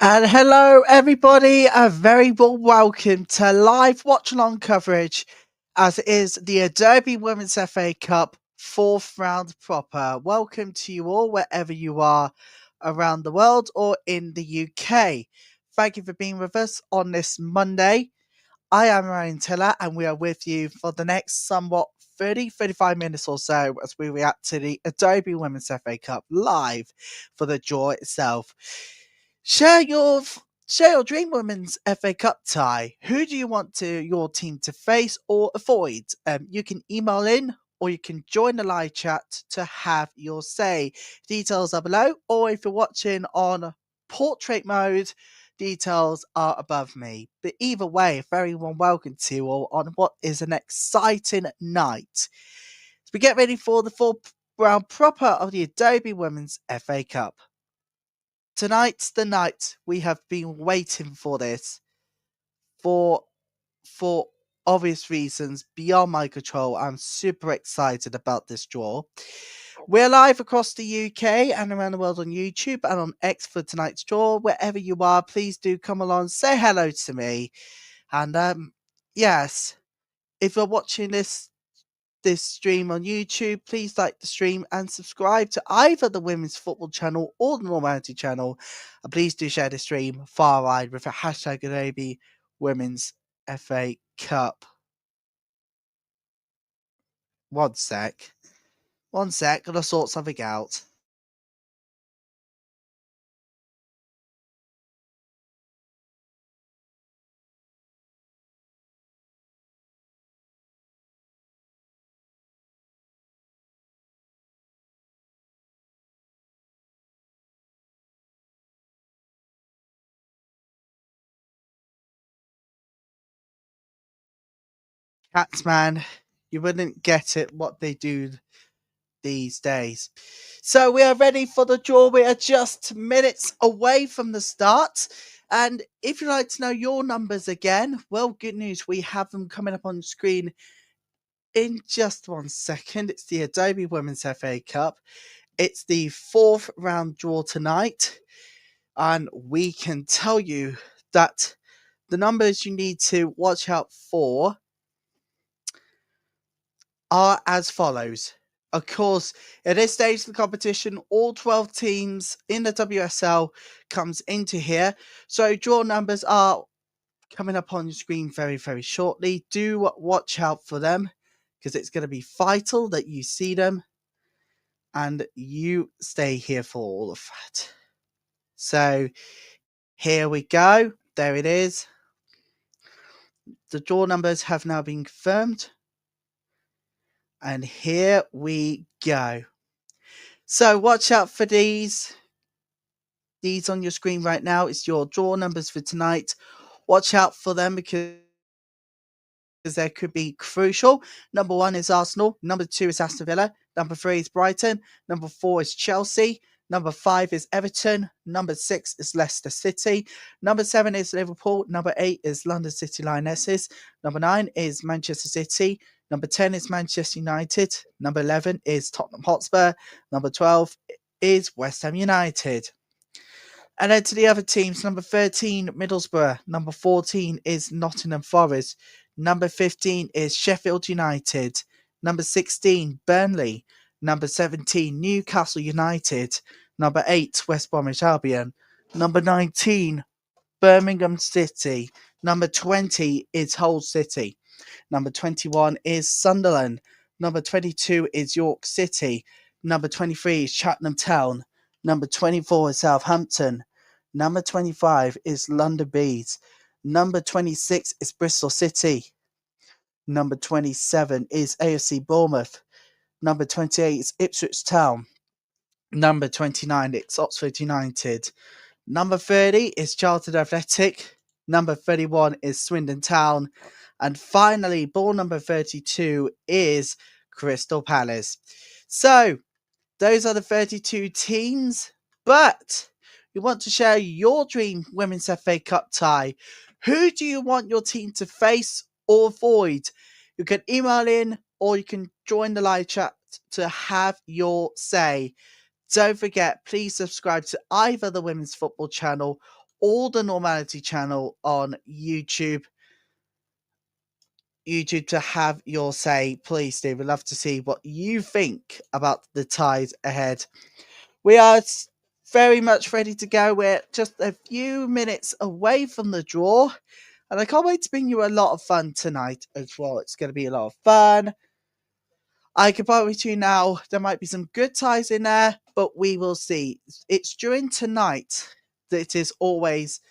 And hello, everybody. A very warm welcome to live watch along coverage as it is the Adobe Women's FA Cup fourth round proper. Welcome to you all, wherever you are around the world or in the UK. Thank you for being with us on this Monday. I am Ryan Tiller, and we are with you for the next somewhat 35 minutes or so as we react to the Adobe Women's FA Cup live for the draw itself. Share your dream women's FA Cup tie. Who do you want your team to face or avoid? You can email in or you can join the live chat to have your say. Details are below, or if you're watching on portrait mode, details are above me. But either way, a very warm welcome to you all on what is an exciting night. As we get ready for the fourth round proper of the Adobe Women's FA Cup. Tonight's the night we have been waiting for this for obvious reasons beyond my control. I'm super excited about this draw. We're live across the UK and around the world on YouTube and on X for tonight's draw. Wherever you are, please do come along, say hello to me. And yes, if you're watching this stream on YouTube, please like the stream and subscribe to either the Women's Football channel or the Normality channel. And please do share the stream far wide with a hashtag Adobe Women's FA Cup. One sec. Gotta sort something out. Catsman, you wouldn't get it what they do these days. So we are ready for the draw. We are just minutes away from the start. And if you'd like to know your numbers again, well, good news. We have them coming up on the screen in just 1 second. It's the Adobe Women's FA Cup. It's the fourth round draw tonight. And we can tell you that the numbers you need to watch out for are as follows. Of course, at this stage of the competition, all 12 teams in the WSL comes into here. So draw numbers are coming up on your screen very, very shortly. Do watch out for them because it's going to be vital that you see them and you stay here for all of that. So here we go. There it is. The draw numbers have now been confirmed. And here we go. So watch out for these. These on your screen right now. It's your draw numbers for tonight. Watch out for them because they could be crucial. Number 1 is Arsenal. Number 2 is Aston Villa. Number 3 is Brighton. Number 4 is Chelsea. Number 5 is Everton. Number 6 is Leicester City. Number 7 is Liverpool. Number 8 is London City Lionesses. Number 9 is Manchester City. Number 10 is Manchester United. Number 11 is Tottenham Hotspur. Number 12 is West Ham United. And then to the other teams, number 13, Middlesbrough. Number 14 is Nottingham Forest. Number 15 is Sheffield United. Number 16, Burnley. Number 17, Newcastle United. Number 8, West Bromwich Albion. Number 19, Birmingham City. Number 20 is Hull City. Number 21 is Sunderland. Number 22 is York City. Number 23 is Cheltenham Town. Number 24 is Southampton. Number 25 is London Bees. Number 26 is Bristol City. Number 27 is AFC Bournemouth. Number 28 is Ipswich Town. Number 29 is Oxford United. Number 30 is Charlton Athletic. Number 31 is Swindon Town. And finally, ball number 32 is Crystal Palace. So, those are the 32 teams. But you want to share your dream Women's FA Cup tie. Who do you want your team to face or avoid? You can email in or you can join the live chat to have your say. Don't forget, please subscribe to either the Women's Football channel or the Normality channel on YouTube. YouTube to have your say. Please do. We'd love to see what you think about the ties ahead. We are very much ready to go. We're just a few minutes away from the draw. And I can't wait to bring you a lot of fun tonight as well. It's going to be a lot of fun. I can promise you now, there might be some good ties in there, but we will see. It's during tonight that it is always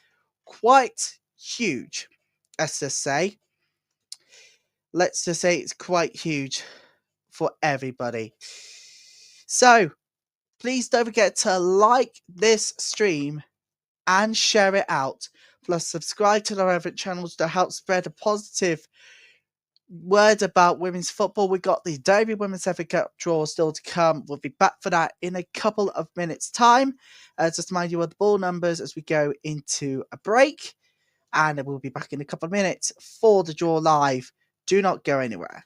quite huge, let's just say. Let's just say it's quite huge for everybody. So, please don't forget to like this stream and share it out. Plus, subscribe to our other channels to help spread a positive word about women's football. We got the Adobe Women's FA Cup draw still to come. We'll be back for that in a couple of minutes' time. Just to remind you of the ball numbers as we go into a break. And we'll be back in a couple of minutes for the draw live. Do not go anywhere.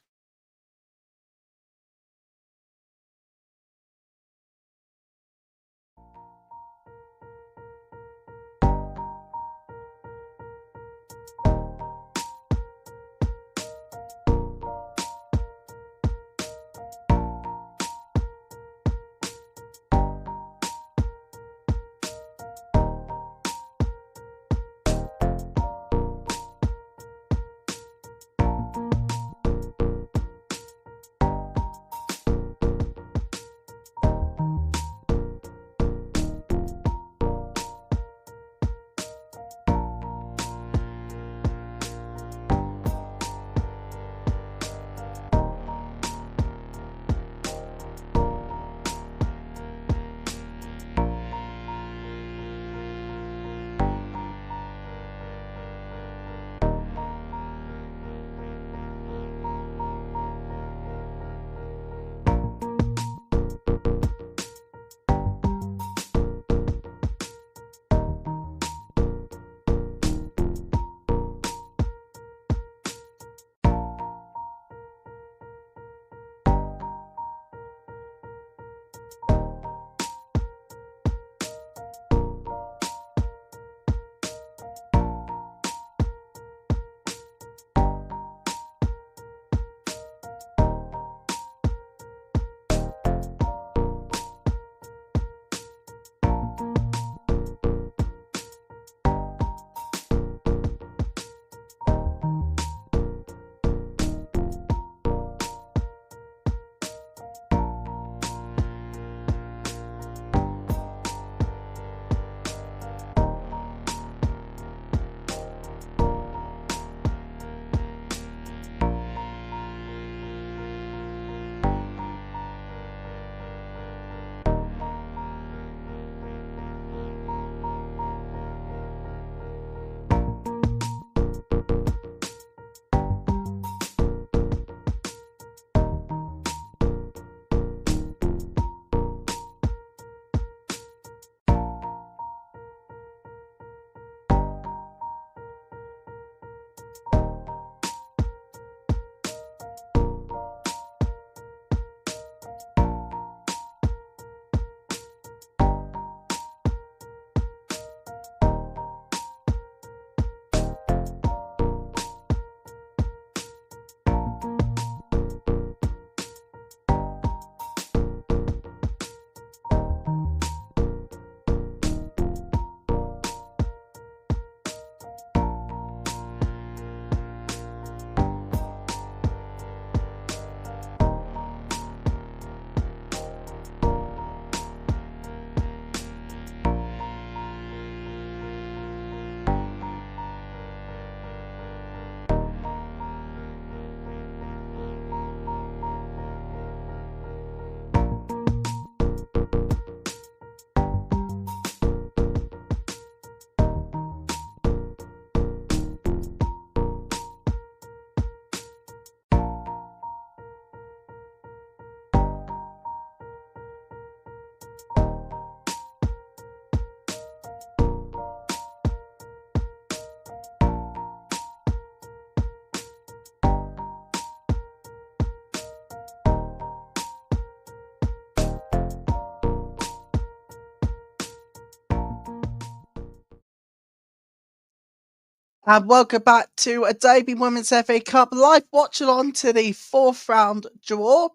And welcome back to Adobe Women's FA Cup live watch along to the fourth round draw.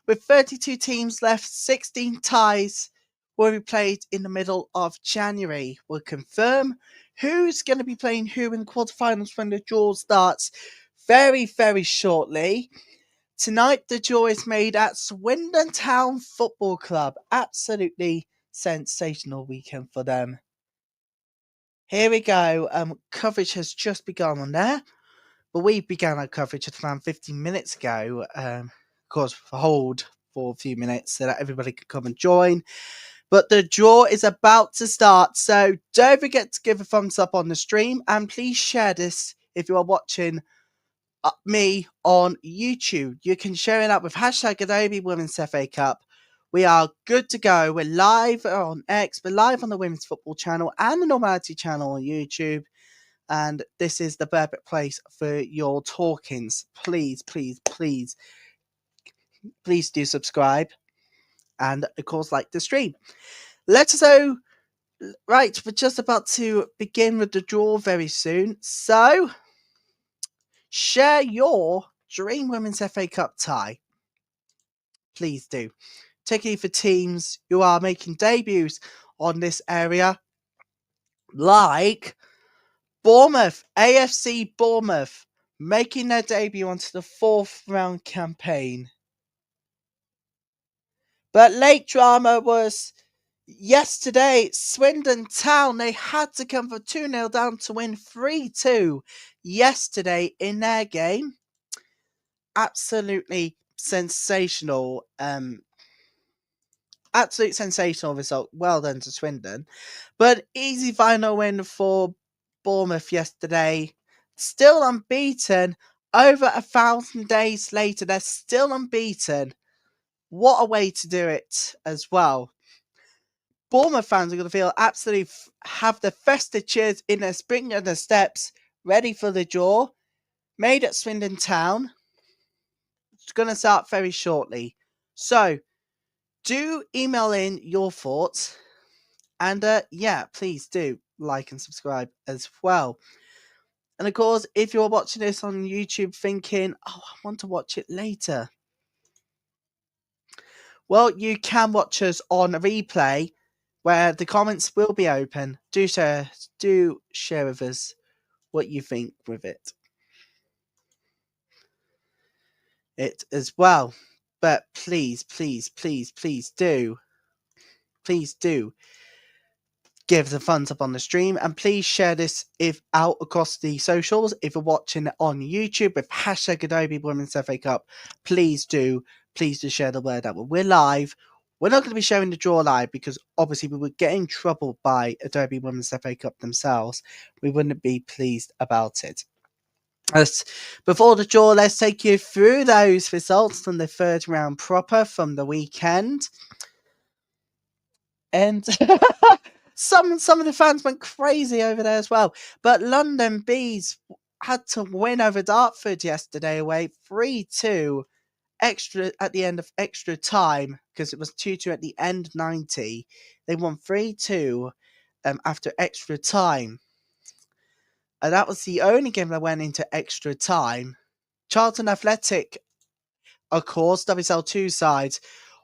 With 32 teams left, 16 ties will be played in the middle of January. We'll confirm who's going to be playing who in the quarterfinals when the draw starts very, very shortly. Tonight, the draw is made at Swindon Town Football Club. Absolutely sensational weekend for them. Here we go. Coverage has just begun on there, but we began our coverage around 15 minutes ago. Of course, hold for a few minutes so that everybody can come and join. But the draw is about to start, so don't forget to give a thumbs up on the stream, and please share this if you are watching me on YouTube. You can share it up with hashtag Adobe Women's FA Cup. We are good to go. We're live on X, we're live on the Women's Football channel and the Normality channel on YouTube. And this is the perfect place for your talkings. Please, please, please, please do subscribe. And of course, like the stream. Let's go. Right, we're just about to begin with the draw very soon. So, share your Dream Women's FA Cup tie. Please do. Particularly for teams who are making debuts on this area, like Bournemouth, AFC Bournemouth, making their debut onto the fourth round campaign. But late drama was yesterday. Swindon Town, they had to come from 2-0 down to win 3-2 yesterday in their game. Absolutely sensational. Absolute sensational result. Well done to Swindon. But easy final win for Bournemouth yesterday. Still unbeaten. Over 1,000 days later, they're still unbeaten. What a way to do it as well. Bournemouth fans are going to feel absolutely have the festive cheers in their spring and their steps, ready for the draw. Made at Swindon Town. It's going to start very shortly. So, do email in your thoughts. And yeah, please do like and subscribe as well. And of course, if you're watching this on YouTube thinking, oh, I want to watch it later. Well, you can watch us on a replay where the comments will be open. Do share with us what you think with it as well. But please, please, please, please do give the thumbs up on the stream, and please share this out across the socials. If you're watching it on YouTube with hashtag Adobe Women's FA Cup, please do share the word out. We're live. We're not going to be showing the draw live because obviously we would get in trouble by Adobe Women's FA Cup themselves. We wouldn't be pleased about it. Before the draw, let's take you through those results from the third round proper from the weekend. And some of the fans went crazy over there as well. But London Bees had to win over Dartford yesterday away 3-2 extra at the end of extra time because it was 2-2 at the end 90. They won 3-2 after extra time. And that was the only game that went into extra time. Charlton Athletic, of course, WSL2 sides,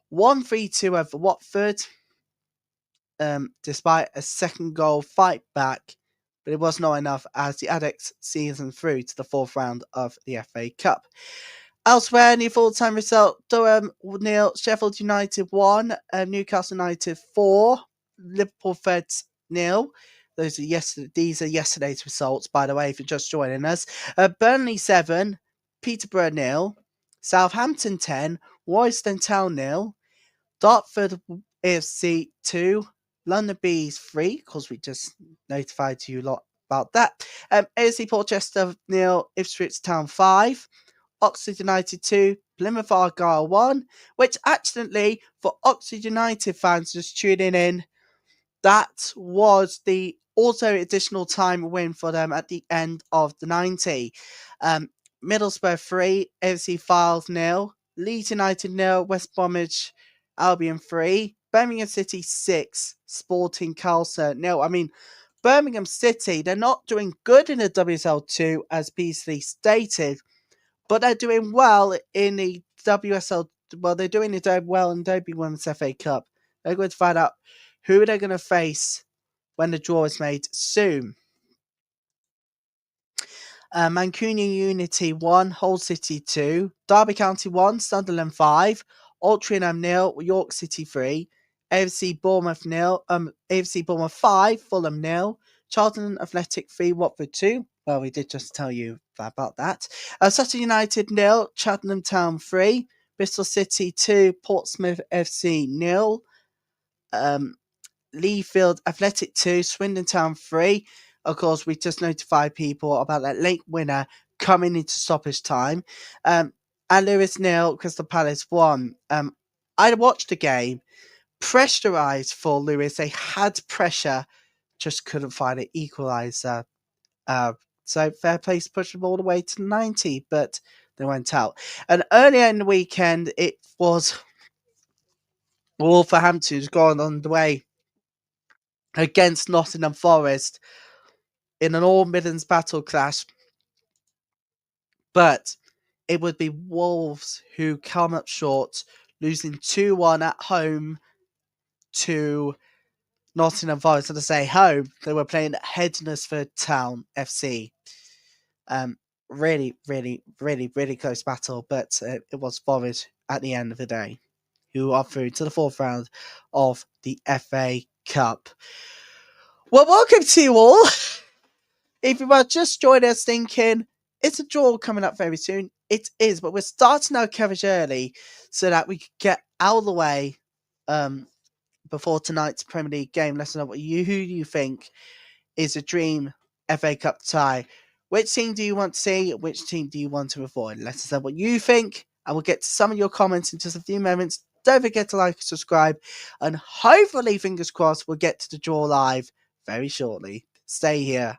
won 3-2 over Watford. Despite a second goal fight back, but it was not enough as the Addicts season through to the fourth round of the FA Cup. Elsewhere, in the full-time result, Durham 0, Sheffield United 1, Newcastle United 4, Liverpool Feds 0. These are yesterday's results, by the way, if you're just joining us. Burnley 7, Peterborough 0, Southampton 10, Royston Town 0, Dartford AFC 2, London Bees 3, because we just notified you a lot about that. AFC Portchester 0, Ipswich Town 5, Oxford United 2, Plymouth Argyle 1, which accidentally, for Oxford United fans just tuning in, that was the also additional time win for them at the end of the 90. Middlesbrough 3, AFC Files 0, Leeds United 0, West Bromwich Albion 3, Birmingham City 6, Sporting Carlson 0. I mean, Birmingham City, they're not doing good in the WSL2 as Beasley stated, but they're doing well in the WSL. Well, they're doing it well in the Adobe Women's FA Cup. They're going to find out who they're going to face when the draw is made soon. Mancunian Unity 1, Hull City 2, Derby County 1, Sunderland 5, Altrincham 0, York City 3, AFC Bournemouth 0, AFC Bournemouth 5, Fulham 0, Charlton Athletic 3, Watford 2. Well, we did just tell you about that. Sutton United 0, Cheltenham Town 3, Bristol City 2, Portsmouth FC 0, Leafield Athletic 2, Swindon Town 3. Of course, we just notified people about that late winner coming into stoppage time. And Lewis 0, Crystal Palace 1. I watched the game. Pressurised for Lewis. They had pressure, just couldn't find an equaliser. So fair play to push them all the way to 90, but they went out. And earlier in the weekend, it was Wolverhampton's gone on the way against Nottingham Forest in an All Midlands battle clash. But it would be Wolves who come up short, losing 2-1 at home to Nottingham Forest. And to say home, they were playing at Hednesford Town FC. Really, really, really, really close battle, but it was Forest at the end of the day who are through to the fourth round of the FA Cup. Well, welcome to you all. If you are just joining us thinking, it's a draw coming up very soon, it is, but we're starting our coverage early so that we can get out of the way before tonight's Premier League game. Let us know who you think is a dream FA Cup tie. Which team do you want to see? Which team do you want to avoid? Let us know what you think, and we'll get to some of your comments in just a few moments. Don't forget to like and subscribe, and hopefully, fingers crossed, we'll get to the draw live very shortly. Stay here.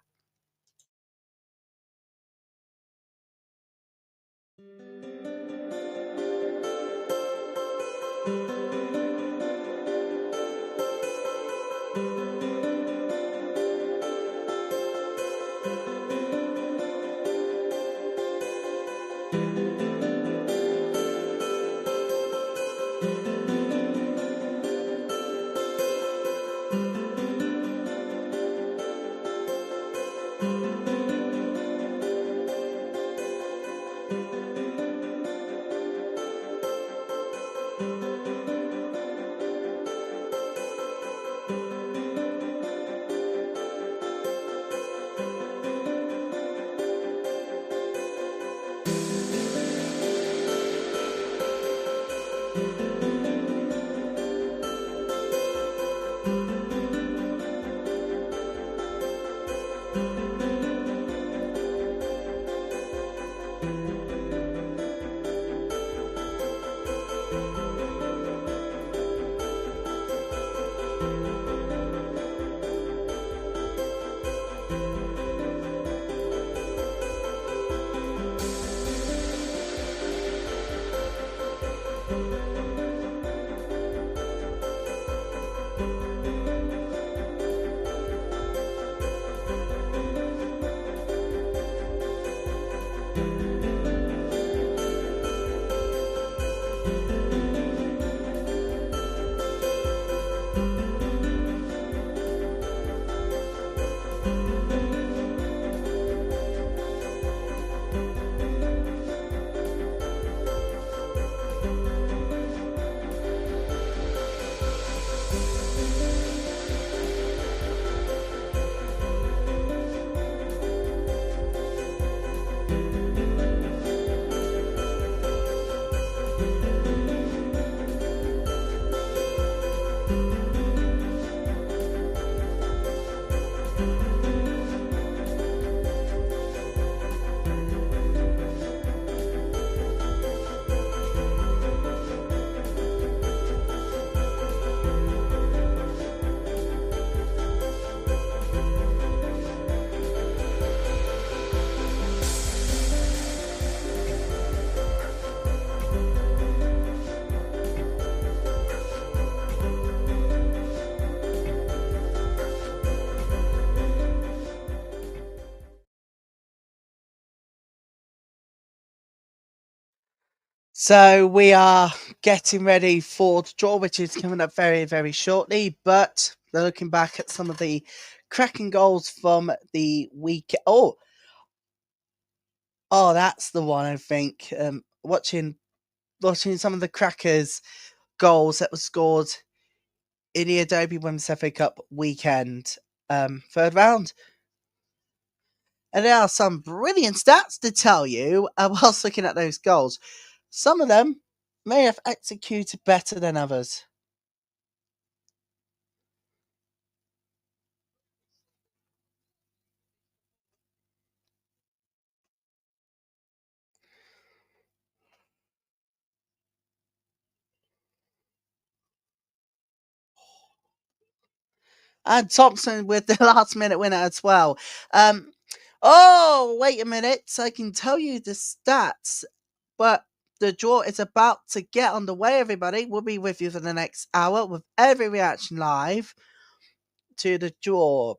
So we are getting ready for the draw, which is coming up very, very shortly. But looking back at some of the cracking goals from the week. Oh, that's the one. I think watching some of the crackers goals that were scored in the Adobe Women's FA Cup weekend, third round. And there are some brilliant stats to tell you whilst looking at those goals. Some of them may have executed better than others. And Thompson with the last minute winner as well. Wait a minute. I can tell you the stats, but the draw is about to get underway, everybody. We'll be with you for the next hour with every reaction live to the draw.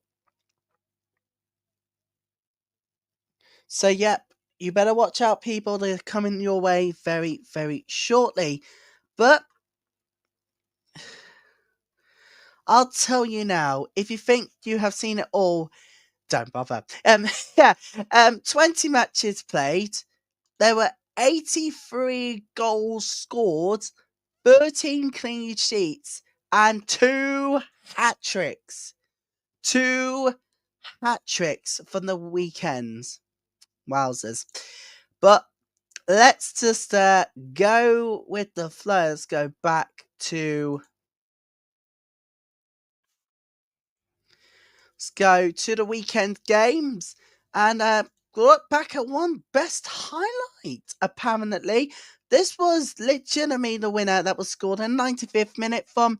So, yep, you better watch out, people. They're coming your way very, very shortly. But I'll tell you now, if you think you have seen it all, don't bother. Yeah, 20 matches played. There were 83 goals scored, 13 clean sheets, and 2 hat-tricks. 2 hat-tricks from the weekends. Wowzers. But let's just go with the flow. Let's go back to... Let's go to the weekend games and look back at one best highlight, apparently. This was legitimately the winner that was scored in the 95th minute from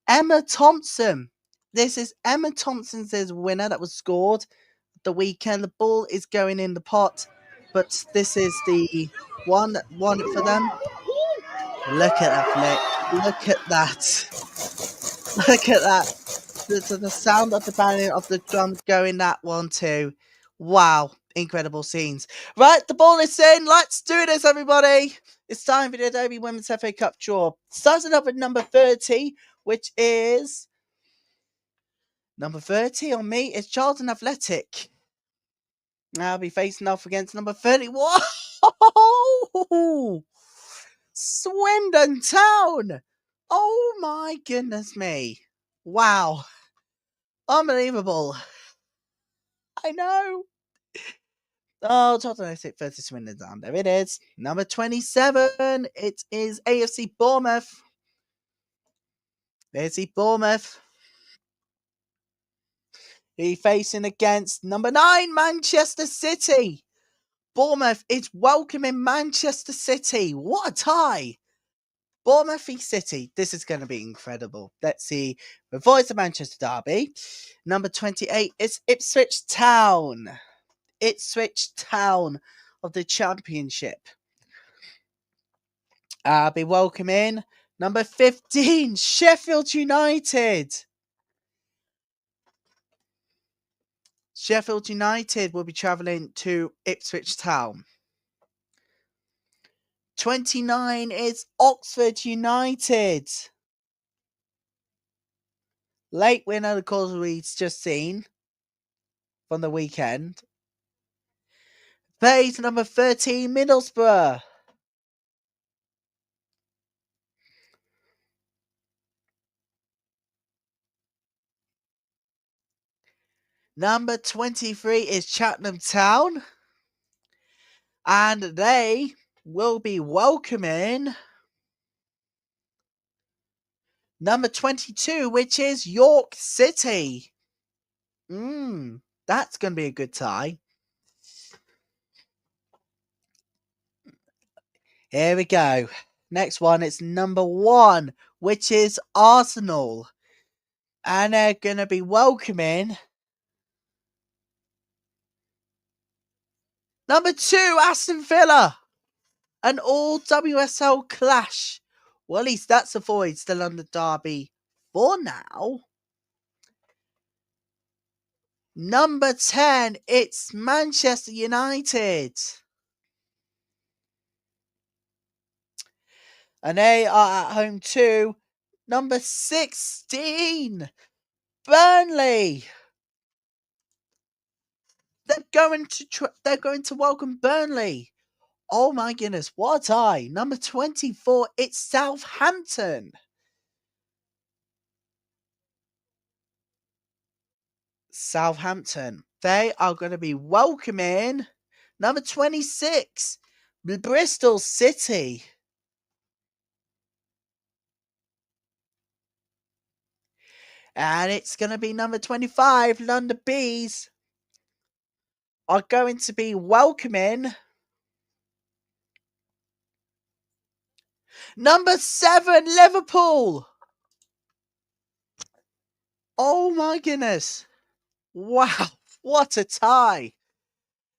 Emma Thompson. This is Emma Thompson's winner that was scored the weekend. The ball is going in the pot, but this is the one that won it for them. Look at that flick. Look at that. Look at that. The sound of the banging of the drums going that one too. Wow, incredible scenes. Right, the ball is in. Let's do this, everybody. It's time for the Adobe Women's FA Cup draw. Starting up at number 30, which is... Number 30 on me is Charlton Athletic. I'll be facing off against number 30. Whoa! Swindon Town! Oh my goodness me. Wow. Unbelievable. I know. Oh, Tottenham Hotspur versus Swindon Town. There it is. Number 27. It is AFC Bournemouth. AFC Bournemouth. He facing against number 9, Manchester City. Bournemouth is welcoming Manchester City. What a tie. Bournemouth v City. This is going to be incredible. Let's see. The voice of Manchester Derby. Number 28 is Ipswich Town. Ipswich Town of the Championship. I'll be welcoming number 15, Sheffield United. Sheffield United will be travelling to Ipswich Town. 29 is Oxford United. Late winner, of course, we've just seen from the weekend. Plays number 13, Middlesbrough. Number 23 is Cheltenham Town. And they will be welcoming number 22, which is York City. That's going to be a good tie. Here we go. Next one, it's number 1, which is Arsenal. And they're going to be welcoming number 2, Aston Villa. An all WSL clash. Well, at least that's avoids the London Derby for now. Number 10, it's Manchester United. And they are at home to number 16, Burnley. They're going to welcome Burnley. Oh my goodness, what a tie. Number 24, it's Southampton. Southampton. They are going to be welcoming number 26, Bristol City. And it's going to be number 25, London Bees are going to be welcoming number 7, Liverpool. Oh my goodness. Wow, what a tie.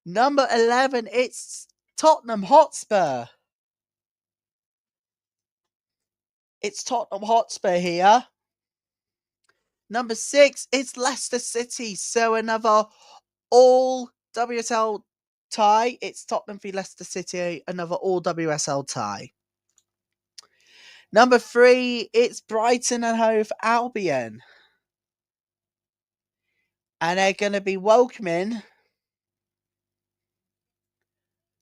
Number 11, it's Tottenham Hotspur. It's Tottenham Hotspur here. Number 6, it's Leicester City. So another all WSL tie. It's Tottenham v Leicester City, another all WSL tie. Number 3, it's Brighton and Hove Albion. And they're going to be welcoming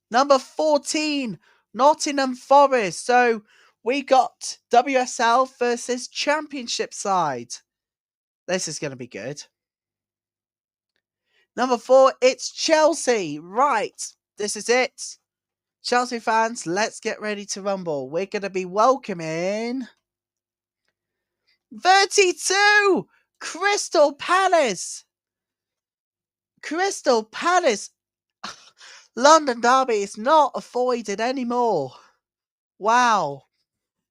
number 14, Nottingham Forest. So we got WSL versus Championship side. This is going to be good. Number 4, it's Chelsea. Right, this is it. Chelsea fans, let's get ready to rumble. We're going to be welcoming 32, Crystal Palace. Crystal Palace. London Derby is not avoided anymore. Wow.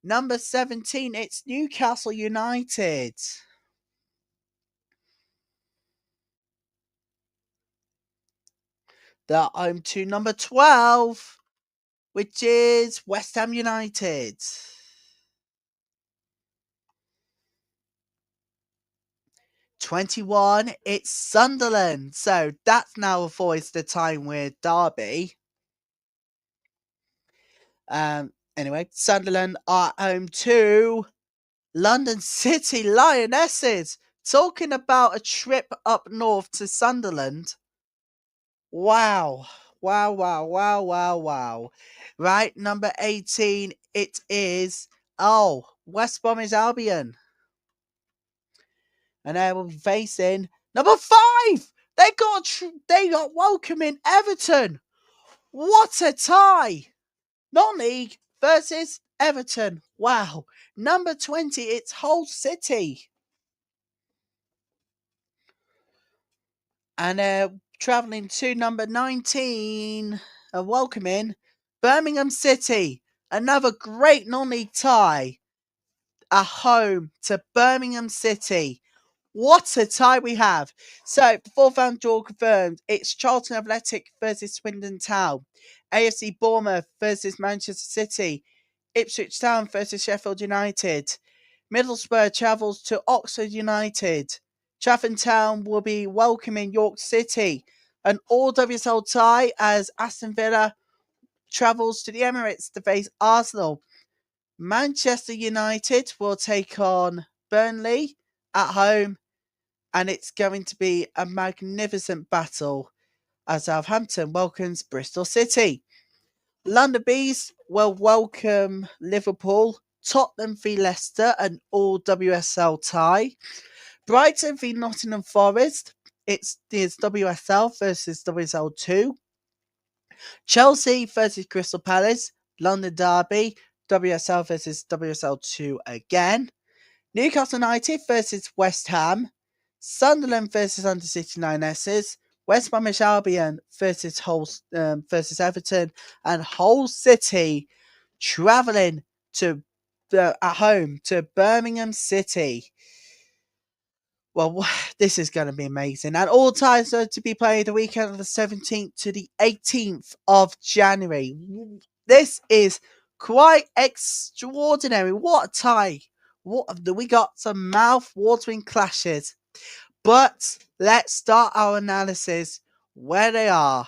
Number 17, it's Newcastle United. They're home to number 12, which is West Ham United. 21, it's Sunderland. So that's now avoids the time with Derby. Anyway, Sunderland are home to London City Lionesses. Talking about a trip up north to Sunderland. Wow. Wow, wow, wow, wow, wow. Right, number 18, it is, West Bromwich Albion. And they will be facing number 5. They got welcoming Everton. What a tie. Non-league versus Everton. Wow. Number 20, it's Hull City. And travelling to number 19, welcoming Birmingham City. Another great non-league tie. A home to Birmingham City. What a tie we have. So, the fourth round draw confirmed. It's Charlton Athletic versus Swindon Town. AFC Bournemouth versus Manchester City. Ipswich Town versus Sheffield United. Middlesbrough travels to Oxford United. Chatham Town will be welcoming York City. An all WSL tie as Aston Villa travels to the Emirates to face Arsenal. Manchester United will take on Burnley at home, and it's going to be a magnificent battle as Southampton welcomes Bristol City. London Bees will welcome Liverpool. Tottenham v Leicester, an all WSL tie. Brighton v Nottingham Forest. It's WSL versus WSL 2. Chelsea versus Crystal Palace. London Derby. WSL versus WSL 2 again. Newcastle United versus West Ham. Sunderland versus Undercity Lionesses. West Bromwich Albion versus versus Everton, and Hull City travelling to at home to Birmingham City. Well, this is going to be amazing. And all ties are to be played the weekend of the 17th to the 18th of January. This is quite extraordinary. What a tie. We got some mouth-watering clashes. But let's start our analysis where they are.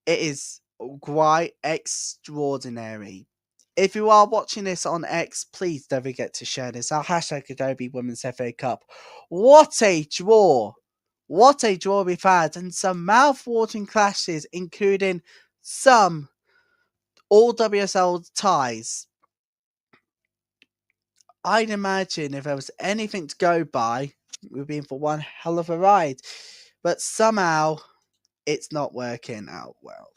It is quite extraordinary. If you are watching this on X, please don't forget to share this. Our hashtag Adobe Women's FA Cup. What a draw! What a draw we've had, and some mouth-watering clashes, including some all WSL ties. I'd imagine if there was anything to go by, we'd be in for one hell of a ride. But somehow, it's not working out well.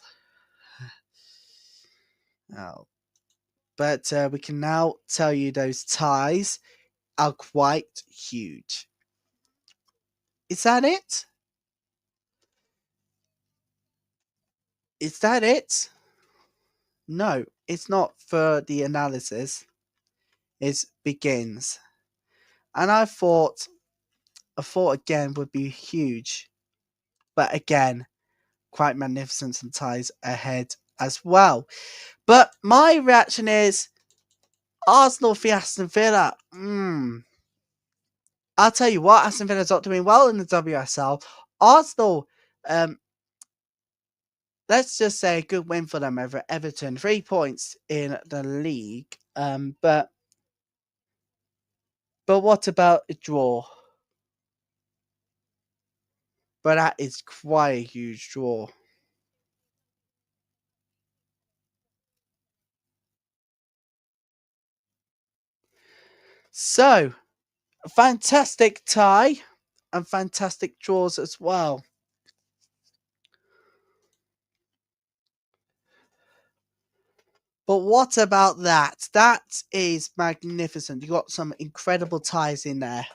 Oh. But we can now tell you those ties are quite huge. Is that it? Is that it? No, it's not for the analysis. It begins. And I thought again would be huge. But again, quite magnificent and ties ahead as well. But my reaction is Arsenal v Aston Villa. I'll tell you what, Aston Villa's not doing well in the WSL. Arsenal, let's just say a good win for them over Everton. 3 points in the league. But what about a draw? But that is quite a huge draw. So, fantastic tie and fantastic draws as well. But what about that? That is magnificent. You got some incredible ties in there.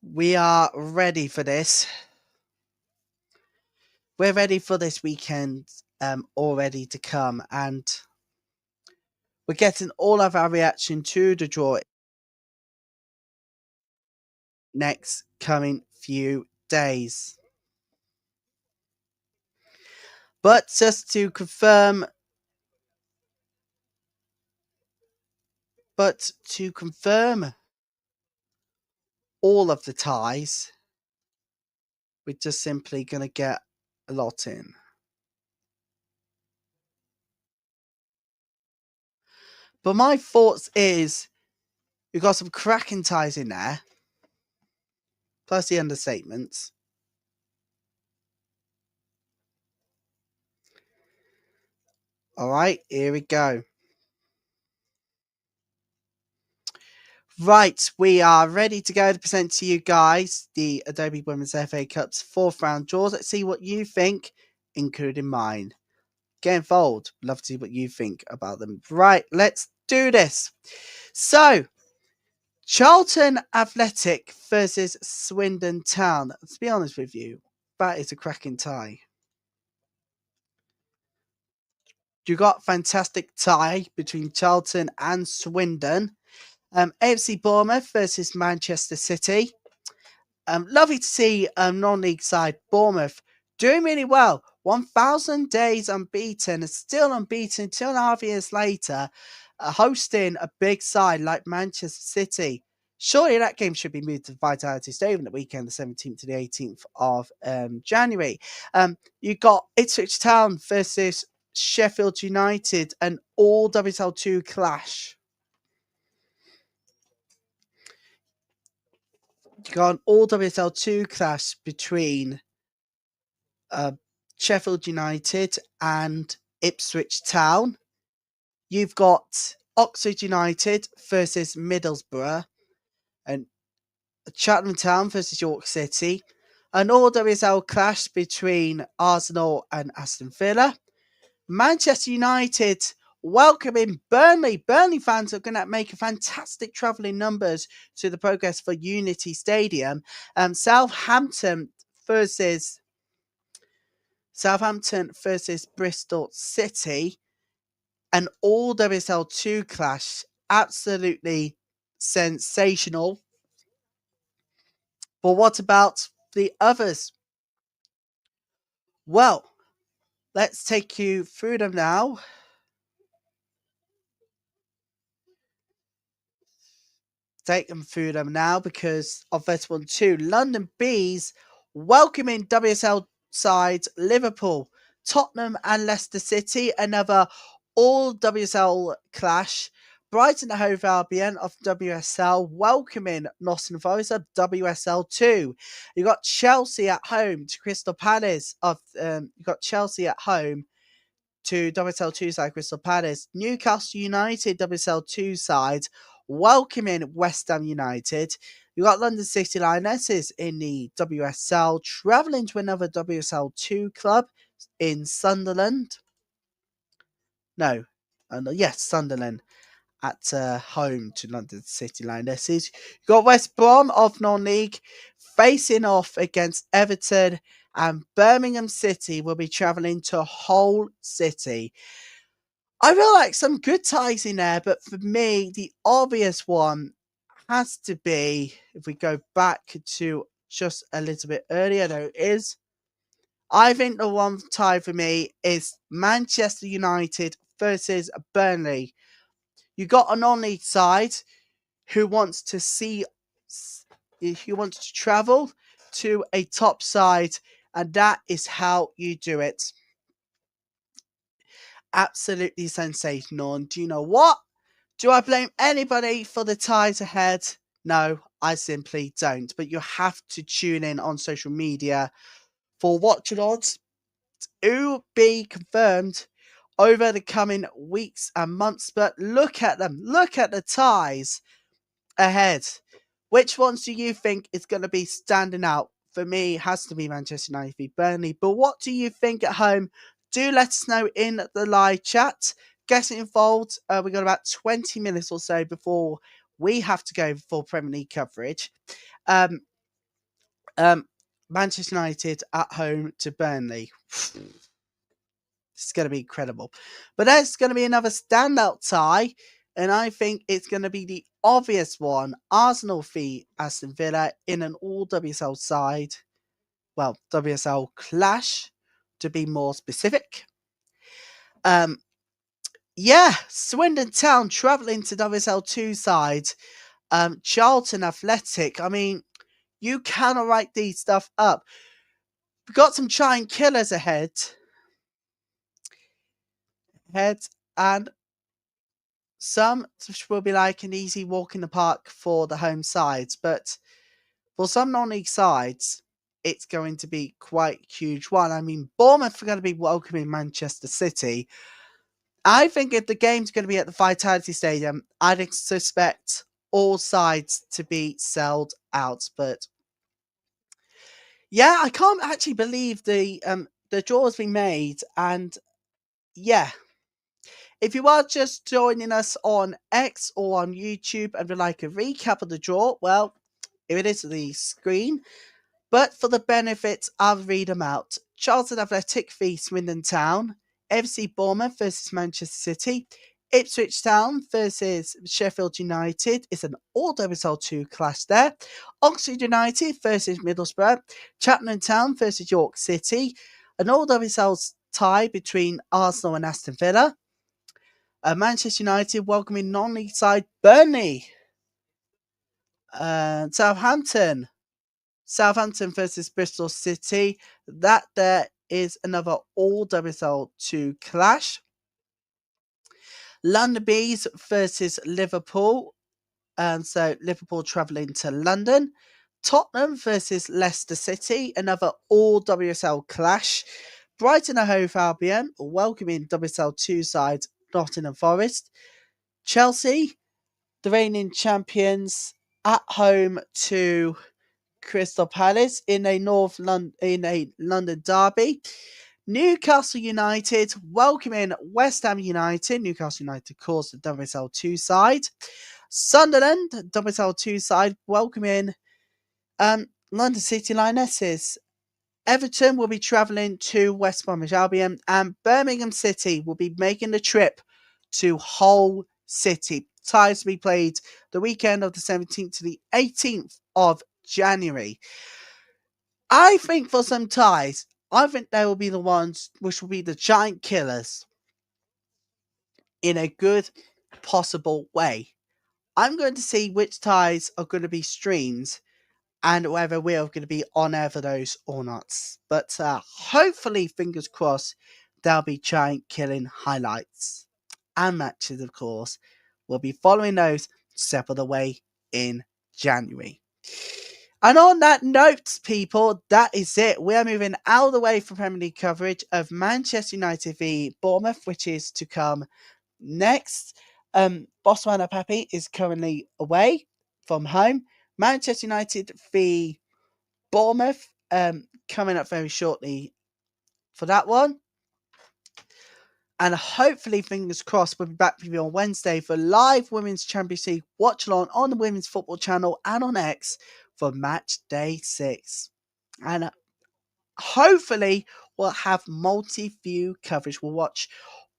We are ready for this. We're ready for this weekend already to come, and we're getting all of our reaction to the draw next coming few days. But just to confirm, all of the ties, we're just simply going to get a lot in. But my thoughts is we've got some cracking ties in there, plus the understatements. All right, here we go. Right, we are ready to go to present to you guys the Adobe Women's FA Cup's 4th round draws. Let's see what you think, including mine. Get involved. Love to see what you think about them. Right, let's do this. So, Charlton Athletic versus Swindon Town. Let's be honest with you, that is a cracking tie. You got fantastic tie between Charlton and Swindon. AFC Bournemouth versus Manchester City. Lovely to see non-league side Bournemouth doing really well. 1,000 days unbeaten, and still unbeaten 2.5 years later, hosting a big side like Manchester City. Surely that game should be moved to Vitality Stadium the weekend, the 17th to the 18th of January. You got Ipswich Town versus Sheffield United, an all WSL2 clash. You got an all WSL2 clash between Sheffield United and Ipswich Town. You've got Oxford United versus Middlesbrough, and Cheltenham Town versus York City. An all WSL clash between Arsenal and Aston Villa. Manchester United welcoming Burnley. Burnley fans are going to make a fantastic travelling numbers to the Progress for Unity Stadium. Southampton versus Bristol City. An all WSL2 clash. Absolutely sensational. But what about the others? Well, let's take you through them now. Take them through them now because of this one too. London Bees welcoming WSL sides Liverpool, Tottenham and Leicester City, another all WSL clash. Brighton and Hove Albion of WSL welcoming Nottingham Forest of WSL 2. You got Chelsea at home to Crystal Palace you got Chelsea at home to WSL 2 side Crystal Palace. Newcastle United WSL 2 side welcoming West Ham United. You got London City Lionesses in the WSL travelling to another WSL 2 club in Sunderland. No, yes, Sunderland at home to London City Lionesses. You got West Brom of non-league facing off against Everton, and Birmingham City will be travelling to Hull City. I feel like some good ties in there, but for me, the obvious one has to be, if we go back to just a little bit earlier, though, is I think the one tie for me is Manchester United versus Burnley. You got a non-league side who wants to who wants to travel to a top side, and that is how you do it. Absolutely sensational. And do you know what? Do I blame anybody for the ties ahead? No, I simply don't. But you have to tune in on social media for Watchalong to be confirmed over the coming weeks and months. But look at them. Look at the ties ahead. Which ones do you think is going to be standing out? For me, it has to be Manchester United v Burnley. But what do you think at home? Do let us know in the live chat. Get involved. We've got about 20 minutes or so before we have to go for Premier League coverage. Um, Manchester United at home to Burnley. It's going to be incredible. But there's going to be another standout tie, and I think it's going to be the obvious one. Arsenal v Aston Villa in an all WSL side. Well, WSL clash, to be more specific. Yeah, Swindon Town travelling to WSL 2 side. Charlton Athletic. I mean, you cannot write these stuff up. We've got some giant killers ahead. And some will be like an easy walk in the park for the home sides, but for some non-league sides, it's going to be quite a huge one. I mean, Bournemouth are going to be welcoming Manchester City. I think if the game's going to be at the Vitality Stadium, I'd suspect all sides to be sold out. But yeah, I can't actually believe the draw has been made, and yeah. If you are just joining us on X or on YouTube and would like a recap of the draw, well, here it is on the screen. But for the benefit, I'll read them out. Charlton Athletic v Swindon Town, FC Bournemouth versus Manchester City, Ipswich Town versus Sheffield United. It's an all WSL 2 clash there. Oxford United versus Middlesbrough, Cheltenham Town versus York City, an all WSL tie between Arsenal and Aston Villa. Manchester United welcoming non-league side Burnley. Southampton versus Bristol City. That there is another all WSL 2 clash. London Bees versus Liverpool. And so Liverpool travelling to London. Tottenham versus Leicester City. Another all WSL clash. Brighton and Hove Albion welcoming WSL 2 side Nottingham Forest. Chelsea, the reigning champions, at home to Crystal Palace in a London derby. Newcastle United welcoming West Ham United. Newcastle United, of course, the WSL 2 side. Sunderland, WSL 2 side, welcoming London City Lionesses. Everton will be travelling to West Bromwich Albion, and Birmingham City will be making the trip to Hull City. Ties to be played the weekend of the 17th to the 18th of January. I think for some ties, I think they will be the ones which will be the giant killers in a good possible way. I'm going to see which ties are going to be streamed and whether we are going to be on air for those or not. But hopefully, fingers crossed, they'll be giant killing highlights and matches, of course. We'll be following those step of the way in January. And on that note, people, that is it. We are moving out of the way from Premier League coverage of Manchester United v Bournemouth, which is to come next. Botswana Pepe is currently away from home. Manchester United v Bournemouth coming up very shortly for that one. And hopefully, fingers crossed, we'll be back with you on Wednesday for live Women's Champions League Watchalong on the Women's Football Channel and on X for match day 6. And hopefully, we'll have multi-view coverage. We'll watch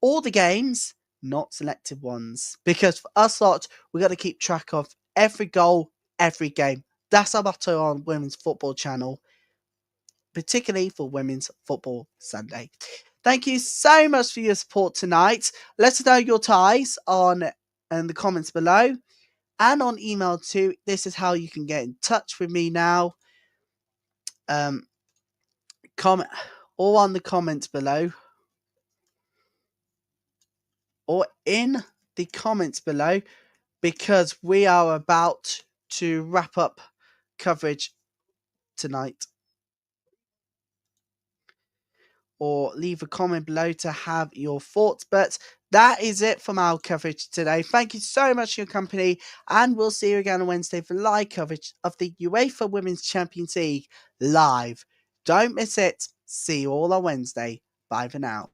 all the games, not selected ones. Because for us lot, we've got to keep track of every goal, every game. That's our motto on Women's Football Channel, particularly for Women's Football Sunday. Thank you so much for your support tonight. Let us know your ties in the comments below and on email too. This is how you can get in touch with me now. Comment or on the comments below or in the comments below, because we are about to wrap up coverage tonight. Or leave a comment below to have your thoughts. But that is it from our coverage today. Thank you so much for your company, and we'll see you again on Wednesday for live coverage of the UEFA Women's Champions League live. Don't miss it. See you all on Wednesday. Bye for now.